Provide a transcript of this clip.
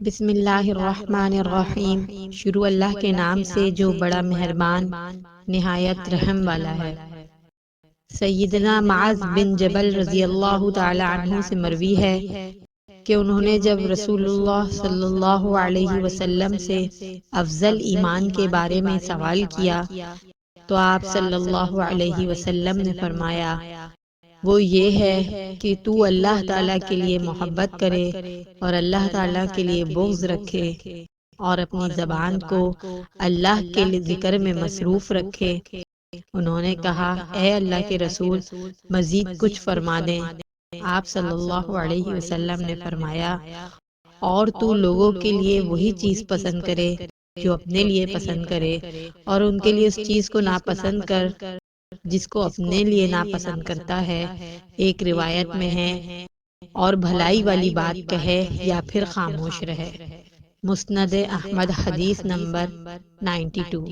بسم اللہ الرحمن الرحیم۔ شروع اللہ کے نام سے جو بڑا مہربان نہایت رحم والا ہے۔ سیدنا معاذ بن جبل رضی اللہ تعالی عنہ سے مروی ہے کہ انہوں نے جب رسول اللہ صلی اللہ علیہ وسلم سے افضل ایمان کے بارے میں سوال کیا تو آپ صلی اللہ علیہ وسلم نے فرمایا، وہ یہ ہے کہ تو اللہ تعالیٰ کے لیے محبت کرے اور اللہ تعالیٰ کے لیے بغض رکھے اور اپنی زبان کو اللہ کے ذکر میں مصروف رکھے۔ انہوں نے کہا، اے اللہ کے رسول، مزید کچھ فرما دیں۔ آپ صلی اللہ علیہ وسلم نے فرمایا، اور تو لوگوں کے لیے وہی چیز پسند کرے جو اپنے لیے پسند کرے، اور ان کے لیے اس چیز کو ناپسند کر جس کو اپنے لیے ناپسند کرتا ہے۔ ایک روایت میں ہے، اور بھلائی والی بات کہے یا پھر خاموش رہے۔ مسند احمد، حدیث نمبر 92۔